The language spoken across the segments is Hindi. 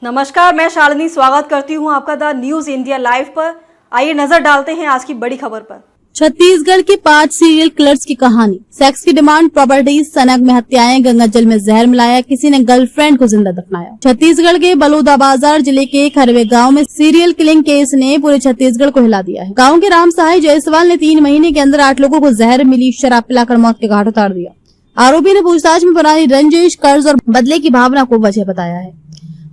नमस्कार, मैं शालिनी स्वागत करती हूं आपका द न्यूज इंडिया लाइव पर। आइए नजर डालते हैं आज की बड़ी खबर पर। छत्तीसगढ़ के 5 सीरियल किलर्स की कहानी। सेक्स की डिमांड, प्रॉपर्टी, सनक में हत्याएं, गंगा जल में जहर मिलाया, किसी ने गर्लफ्रेंड को जिंदा दफनाया। छत्तीसगढ़ के बलौदाबाजार जिले के खरवे गांव में सीरियल किलिंग केस ने पूरे छत्तीसगढ़ को हिला दिया है। गांव के राम सहाय जायसवाल ने 3 महीने के अंदर 8 लोगों को जहर मिली शराब पिलाकर मौत के घाट उतार दिया। आरोपी ने पूछताछ में पुरानी रंजिश, कर्ज और बदले की भावना को वजह बताया है।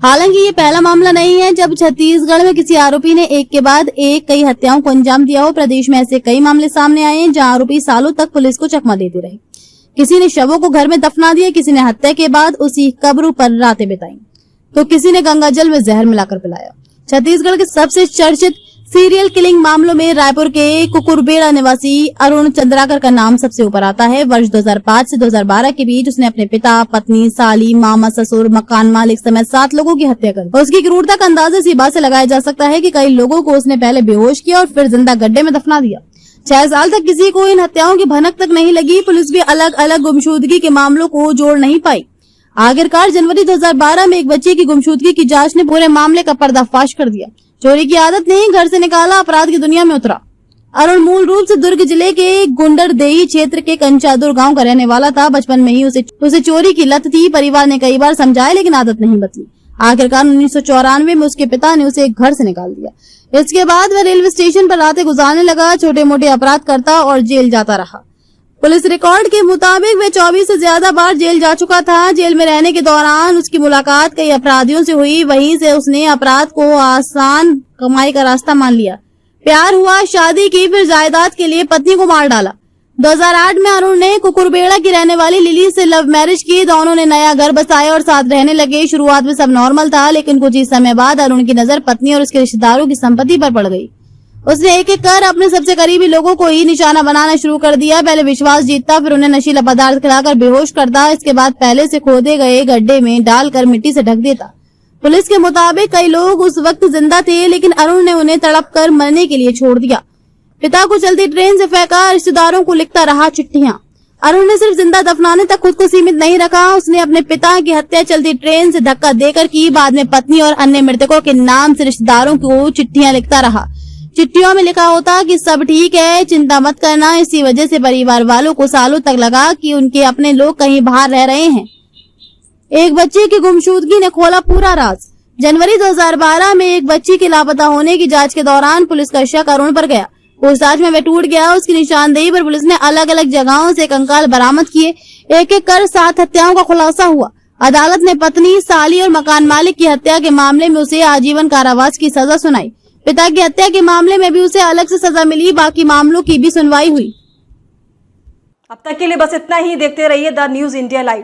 हालांकि ये पहला मामला नहीं है जब छत्तीसगढ़ में किसी आरोपी ने एक के बाद एक कई हत्याओं को अंजाम दिया हो। प्रदेश में ऐसे कई मामले सामने आए हैं जहां आरोपी सालों तक पुलिस को चकमा देते रहे। किसी ने शवों को घर में दफना दिया, किसी ने हत्या के बाद उसी कब्र पर रातें बिताई, तो किसी ने गंगा जल में जहर मिलाकर पिलाया। छत्तीसगढ़ के सबसे चर्चित सीरियल किलिंग मामलों में रायपुर के कुकुरबेड़ा निवासी अरुण चंद्राकर का नाम सबसे ऊपर आता है। वर्ष 2005 से 2012 के बीच उसने अपने पिता, पत्नी, साली, मामा, ससुर, मकान मालिक समेत 7 लोगों की हत्या कर दी। उसकी क्रूरता का अंदाजा इसी बात से लगाया जा सकता है कि कई लोगों को उसने पहले बेहोश किया और फिर जिंदा गड्ढे में दफना दिया। 6 साल तक किसी को इन हत्याओं की भनक तक नहीं लगी। पुलिस भी अलग अलग गुमशुदगी के मामलों को जोड़ नहीं पाई। आखिरकार जनवरी 2012 में एक बच्चे की गुमशुदगी की जांच ने पूरे मामले का पर्दाफाश कर दिया। चोरी की आदत नहीं, घर से निकाला, अपराध की दुनिया में उतरा। अरुण मूल रूप से दुर्ग जिले के गुंडरदेही क्षेत्र के कंचादुर गांव का रहने वाला था। बचपन में ही उसे चोरी की लत थी। परिवार ने कई बार समझाया लेकिन आदत नहीं बदली। आखिरकार 1994 में उसके पिता ने उसे घर से निकाल दिया। इसके बाद वह रेलवे स्टेशन पर रातें गुजारने लगा, छोटे मोटे अपराध करता और जेल जाता रहा। पुलिस रिकॉर्ड के मुताबिक वह 24 से ज्यादा बार जेल जा चुका था। जेल में रहने के दौरान उसकी मुलाकात कई अपराधियों से हुई। वहीं से उसने अपराध को आसान कमाई का रास्ता मान लिया। प्यार हुआ, शादी की, फिर जायदाद के लिए पत्नी को मार डाला। 2008 में अरुण ने कुकुरबेड़ा की रहने वाली लिली से लव मैरिज की। दोनों ने नया घर बसाया और साथ रहने लगे। शुरुआत में सब नॉर्मल था, लेकिन कुछ ही समय बाद अरुण की नजर पत्नी और उसके रिश्तेदारों की संपत्ति पर पड़ गई। उसने एक एक कर अपने सबसे करीबी लोगों को ही निशाना बनाना शुरू कर दिया। पहले विश्वास जीतता, फिर उन्हें नशीला पदार्थ खिलाकर बेहोश करता। इसके बाद पहले से खोदे गए गड्ढे में डालकर मिट्टी से ढक देता। पुलिस के मुताबिक कई लोग उस वक्त जिंदा थे, लेकिन अरुण ने उन्हें तड़प कर मरने के लिए छोड़ दिया। पिता को चलती ट्रेन से फेंका, रिश्तेदारों को लिखता रहा चिट्ठियां। अरुण ने सिर्फ जिंदा दफनाने तक खुद को सीमित नहीं रखा। उसने अपने पिता की हत्या चलती ट्रेन से धक्का देकर की। बाद में पत्नी और अन्य मृतकों के नाम से रिश्तेदारों को चिट्ठियां लिखता रहा। चिट्ठियों में लिखा होता कि सब ठीक है, चिंता मत करना। इसी वजह से परिवार वालों को सालों तक लगा कि उनके अपने लोग कहीं बाहर रह रहे हैं। एक बच्चे की गुमशुदगी ने खोला पूरा राज। जनवरी 2012 में एक बच्ची के लापता होने की जांच के दौरान पुलिस का शक अरुण पर गया। पूछताछ में वह टूट गया। उसकी निशानदेही पर पुलिस ने अलग अलग जगहों से कंकाल बरामद किए। एक एक कर 7 हत्याओं का खुलासा हुआ। अदालत ने पत्नी, साली और मकान मालिक की हत्या के मामले में उसे आजीवन कारावास की सजा सुनाई। पिता की हत्या के मामले में भी उसे अलग से सजा मिली। बाकी मामलों की भी सुनवाई हुई। अब तक के लिए बस इतना ही। देखते रहिए द न्यूज इंडिया लाइव।